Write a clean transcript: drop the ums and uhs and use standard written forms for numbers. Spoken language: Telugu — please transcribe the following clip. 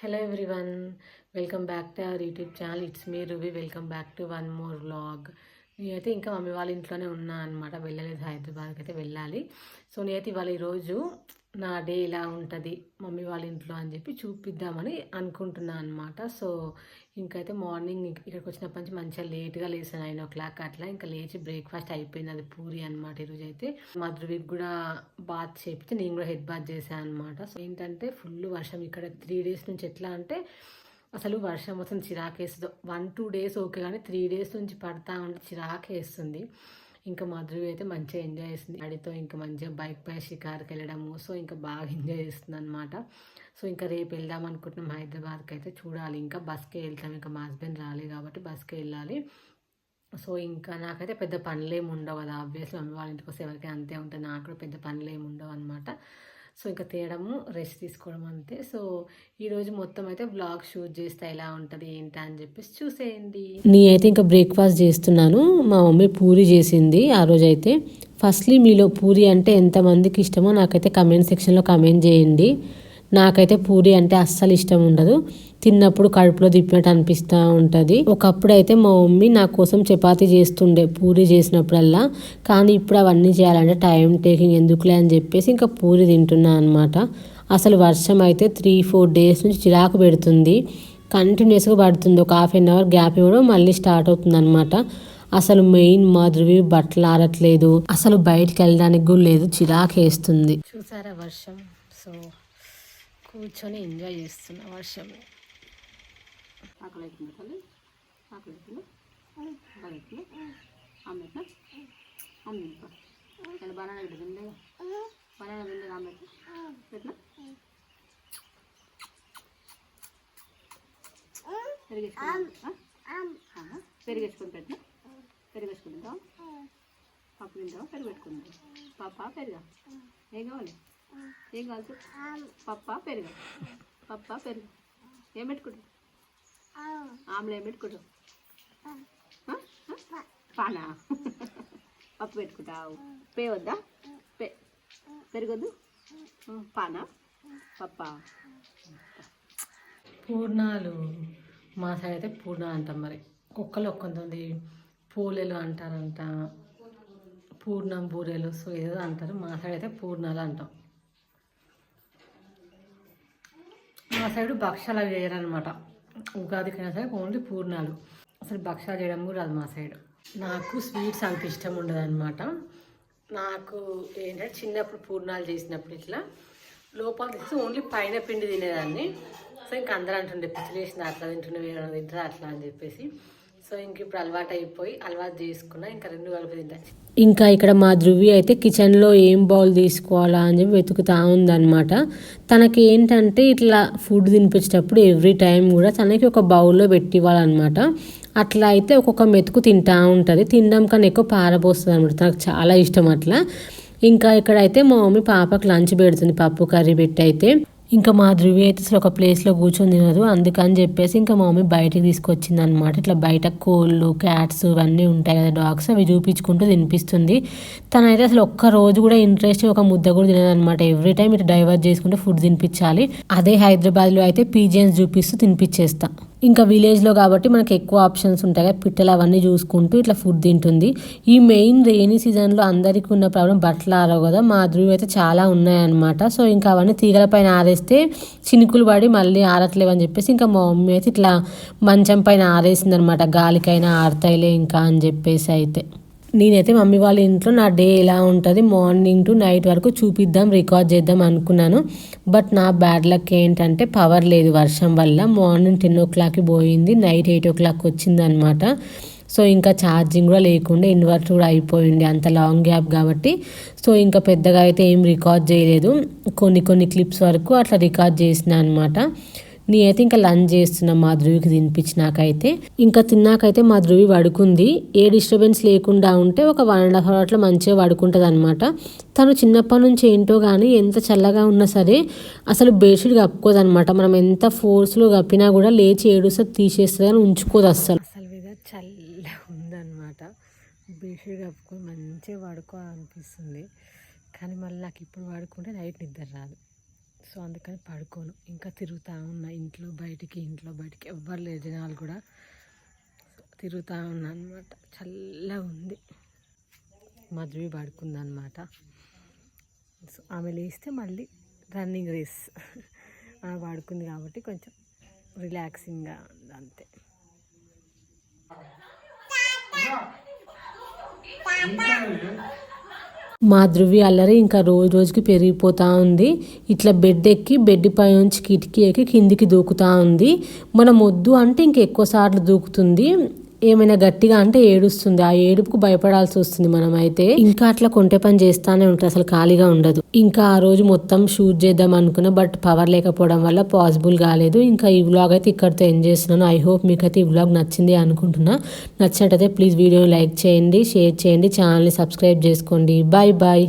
Hello everyone, welcome back to our YouTube channel. It's me Ruby. Welcome back to one more vlog. నేనైతే ఇంకా మమ్మీ వాళ్ళ ఇంట్లోనే ఉన్నా అనమాట. వెళ్ళలేదు, హైదరాబాద్కి అయితే వెళ్ళాలి. సో నేనైతే ఇవాళ ఈరోజు నా డే ఇలా ఉంటుంది మమ్మీ వాళ్ళ ఇంట్లో అని చెప్పి చూపిద్దామని అనుకుంటున్నాను అనమాట. సో ఇంకైతే మార్నింగ్ ఇక్కడికి వచ్చినప్పటి నుంచి మంచిగా లేట్గా లేసాను, 9 o'clock అట్లా. ఇంకా లేచి బ్రేక్ఫాస్ట్ అయిపోయింది, అది పూరి అనమాట. ఈరోజు అయితే మా ధృవికి కూడా బాత్ చేపితే నేను కూడా హెడ్ బాత్ చేశాను అనమాట. సో ఏంటంటే ఫుల్ వర్షం ఇక్కడ 3 days నుంచి. ఎట్లా అంటే అసలు వర్షం వస్తుంది, చిరాకేస్తుంది. 1-2 days ఓకే, కానీ 3 days నుంచి పడతా ఉంటే చిరాకేస్తుంది. ఇంకా మధురి అయితే మంచిగా ఎంజాయ్ చేస్తుంది డాడీతో. ఇంకా మంచిగా బైక్ పై షికార్కి వెళ్ళడము. సో ఇంకా బాగా ఎంజాయ్ చేస్తుంది అనమాట. సో ఇంకా రేపు వెళ్దాం అనుకుంటున్నాం హైదరాబాద్కి. అయితే చూడాలి, ఇంకా బస్కే వెళ్తాం. ఇంకా మా హస్బెండ్ రాలే కాబట్టి బస్కే వెళ్ళాలి. సో ఇంకా నాకైతే పెద్ద పనులేమి ఉండవు కదా, ఆబ్వియస్లీ మమ్మీ వాళ్ళ ఇంటికి వస్తే ఎవరికైనా అంతే ఉంటుంది. నాకు కూడా పెద్ద పనులేమి ఉండవు అనమాట. సో ఇంకా తేయడము, రెస్ట్ తీసుకోవడం అంతే. సో ఈరోజు మొత్తం అయితే బ్లాగ్ షూట్ చేస్తే ఎలా ఉంటుంది ఏంటి అని చెప్పేసి చూసేయండి. నేనైతే ఇంకా బ్రేక్ఫాస్ట్ చేస్తున్నాను. మా మమ్మీ పూరి చేసింది ఆ రోజైతే. ఫస్ట్లీ మీలో పూరి అంటే ఎంతమందికి ఇష్టమో నాకైతే కమెంట్ సెక్షన్లో కమెంట్ చేయండి. నాకైతే పూరి అంటే అస్సలు ఇష్టం ఉండదు, తిన్నప్పుడు కడుపులో తిప్పినట్టు అనిపిస్తూ ఉంటుంది. ఒకప్పుడు అయితే మా మమ్మీ నా కోసం చపాతీ చేస్తుండే పూరి చేసినప్పుడల్లా, కానీ ఇప్పుడు అవన్నీ చేయాలంటే టైం టేకింగ్ ఎందుకులే అని చెప్పేసి ఇంకా పూరి తింటున్నా అనమాట. అసలు వర్షం అయితే 3-4 days నుంచి చిరాకు పెడుతుంది, కంటిన్యూస్గా పడుతుంది. ఒక 1/2 hour గ్యాప్ ఇవ్వడం మళ్ళీ స్టార్ట్ అవుతుంది అనమాట. అసలు మెయిన్ మాధురి బట్టలు ఆరట్లేదు, అసలు బయటికి వెళ్ళడానికి కూడా లేదు, చిరాకు వేస్తుంది. చూసారా వర్షం? సో కూర్చొని ఎంజాయ్ చేస్తున్నా వర్షం. ఆకలి ఆమ్లెట్ ఆమ్లెట్ బనానా తిండే బనానా తిండే ఆమ్లెట్ పెట్టినా పెరిగేసుకొని పెట్టినా పెరిగేసుకుంటాం. పప్పు తింటావా, పెరుగు పెట్టుకుంటాం. పప్ప పెరుగా ఏం కావాలి? ఏం కావాలి? పప్ప పెరుగు, పప్ప పెరుగు. ఏం పెట్టుకుంటావు? ఆమ్లెట్ ఏం పెట్టుకుంటావు? పానా? పప్పు పెట్టుకుంటావు. పే వద్దా? పెరగొద్దు. పానా? పప్ప. పూర్ణాలు మా సైడ్ అయితే పూర్ణాలు అంటాం. మరి కుక్కలు కొంతమంది పూలెలు అంటారంట, పూర్ణం బూరెలు, సో ఏదో అంటారు. మా సైడ్ అయితే పూర్ణాలు అంటాం. మా సైడు భక్షాలు అవి చేయరనమాట. ఉగాదికైనా సరే ఓన్లీ పూర్ణాలు. అసలు భక్షాలు చేయడం కూడా రాదు మా సైడ్. నాకు స్వీట్స్ అంత ఇష్టం ఉండదు అనమాట. నాకు ఏంటంటే చిన్నప్పుడు పూర్ణాలు చేసినప్పుడు ఇట్లా లోపల తీసి ఓన్లీ పైన పిండి తినేదాన్ని. సో ఇంక అందరూ అంటుండే పిచ్చిలు వేసిన అట్లా తింటుండే, వేరే తింటారా అట్లా అని చెప్పేసి. సో ఇంక ఇప్పుడు అలవాటు అయిపోయి అలవాటు చేసుకున్నా, ఇంకా 2 కలిపి తింటా. ఇంకా ఇక్కడ మా ధృవి అయితే కిచెన్లో ఏం బౌల్ తీసుకోవాలా అని చెప్పి వెతుకుతా ఉందన్నమాట. తనకి ఏంటంటే ఇట్లా ఫుడ్ తినిపించేటప్పుడు ఎవ్రీ టైం కూడా తనకి ఒక బౌల్లో పెట్టి ఇవ్వాలన్నమాట. అట్లా అయితే ఒక్కొక్క మెతుకు తింటా ఉంటుంది. తినడం కన్నా ఎక్కువ పారబోస్తుంది అనమాట. తనకు చాలా ఇష్టం అట్లా. ఇంకా ఇక్కడైతే మా మమ్మీ పాపకు లంచ్ పెడుతుంది, పప్పు కర్రీ పెట్టి. అయితే ఇంకా మా ధృవి అయితే అసలు ఒక ప్లేస్లో కూర్చొని తినదు, అందుకని చెప్పేసి ఇంకా మా మమ్మీ బయటకు తీసుకొచ్చింది అనమాట. ఇట్లా బయట కోళ్ళు, క్యాట్స్ ఇవన్నీ ఉంటాయి కదా, డాగ్స్, అవి చూపించుకుంటూ తినిపిస్తుంది. తనైతే అసలు ఒక్క రోజు కూడా ఇంట్రెస్ట్ ఒక ముద్ద కూడా తినదనమాట. ఎవ్రీ టైం ఇట్లా డైవర్ట్ చేసుకుంటూ ఫుడ్ తినిపించాలి. అదే హైదరాబాద్లో అయితే పీజియన్స్ చూపిస్తూ తినిపించేస్తా. ఇంకా విలేజ్లో కాబట్టి మనకి ఎక్కువ ఆప్షన్స్ ఉంటాయి కదా, పిట్టలు అవన్నీ చూసుకుంటూ ఇట్లా ఫుడ్ తింటుంది. ఈ మెయిన్ రెయినీ సీజన్లో అందరికీ ఉన్న ప్రాబ్లం బట్టలు ఆరవు కదా, మా ధృవి అయితే చాలా ఉన్నాయన్నమాట. సో ఇంకా అవన్నీ తీగల పైన ఆరేస్తే చినుకులు పడి మళ్ళీ ఆరట్లేవు అని చెప్పేసి ఇంకా మా మమ్మీ అయితే ఇట్లా మంచం పైన ఆరేసింది అనమాట. గాలికైనా ఆరతాయిలే ఇంకా అని చెప్పేసి. అయితే నేనైతే మమ్మీ వాళ్ళ ఇంట్లో నా డే ఎలా ఉంటుంది మార్నింగ్ టు నైట్ వరకు చూపిద్దాం, రికార్డ్ చేద్దాం అనుకున్నాను. బట్ నా బ్యాడ్ లక్ ఏంటంటే పవర్ లేదు వర్షం వల్ల. మార్నింగ్ 10 o'clockకి పోయింది, నైట్ 8 o'clock వచ్చింది అనమాట. సో ఇంకా ఛార్జింగ్ కూడా లేకుండా ఇన్వర్టర్ కూడా అయిపోయింది, అంత లాంగ్ గ్యాప్ కాబట్టి. సో ఇంకా పెద్దగా అయితే ఏం రికార్డ్ చేయలేదు, కొన్ని క్లిప్స్ వరకు అట్లా రికార్డ్ చేసిన అనమాట. నేనైతే ఇంకా లంచ్ చేస్తున్నా మా ధృవికి తినిపించినాకైతే. ఇంకా తిన్నాకైతే మా ధృవి పడుకుంది. ఏ డిస్టర్బెన్స్ లేకుండా ఉంటే ఒక 1.5 hour అట్లా మంచిగా పడుకుంటుంది అనమాట. తను చిన్నప్పటి నుంచి ఏంటో కానీ ఎంత చల్లగా ఉన్నా సరే అసలు బెడ్షీట్ కప్పుకోదనమాట. మనం ఎంత ఫోర్స్లో కప్పినా కూడా లేచి ఏడుస్తుంది, తీసేస్తుంది, కానీ ఉంచుకోదు అస్సలు. అసలు వెదర్ చల్లగా ఉందన్నమాట. బెడ్షీట్ కప్పుకొని మంచిగా పడుకోవాలనిపిస్తుంది, కానీ మళ్ళీ నాకు ఇప్పుడు పడుకుంటే నైట్ నిద్ర రాదు. సో అందుకని పడుకోను, ఇంకా తిరుగుతూ ఉన్నా ఇంట్లో బయటికి ఎవ్వరు లేరు జనాలు కూడా. తిరుగుతూ ఉన్నా అనమాట. చల్లగా ఉంది. మధువి పడుకుందనమాట. సో ఆమె లేస్తే మళ్ళీ రన్నింగ్ రేస్. ఆమె పడుకుంది కాబట్టి కొంచెం రిలాక్సింగ్గా ఉంది అంతే. మా ధృవి అల్లరి ఇంకా రోజుకి పెరిగిపోతూ ఉంది. ఇట్లా బెడ్ ఎక్కి బెడ్ పై నుంచి కిటికీ ఎక్కి కిందికి దూకుతూ ఉంది. మనం వద్దు అంటే ఇంక ఎక్కువ సార్లు దూకుతుంది. ఏమైనా గట్టిగా అంటే ఏడుస్తుంది. ఆ ఏడుపుకు భయపడాల్సి వస్తుంది మనమైతే. ఇంకా అట్లా కొంటె పని చేస్తానే ఉంటుంది, అసలు ఖాళీగా ఉండదు. ఇంకా ఆ రోజు మొత్తం షూట్ చేద్దాం అనుకున్నా, బట్ పవర్ లేకపోవడం వల్ల పాసిబుల్ కాలేదు. ఇంకా ఈ వ్లాగ్ అయితే ఇక్కడితో ఎండ్ చేస్తున్నాను. ఐ హోప్ మీకైతే ఈ వ్లాగ్ నచ్చింది అనుకుంటున్నా. నచ్చినట్టయితే ప్లీజ్ వీడియోని లైక్ చేయండి, షేర్ చేయండి, ఛానల్ని సబ్స్క్రైబ్ చేసుకోండి. Bye bye.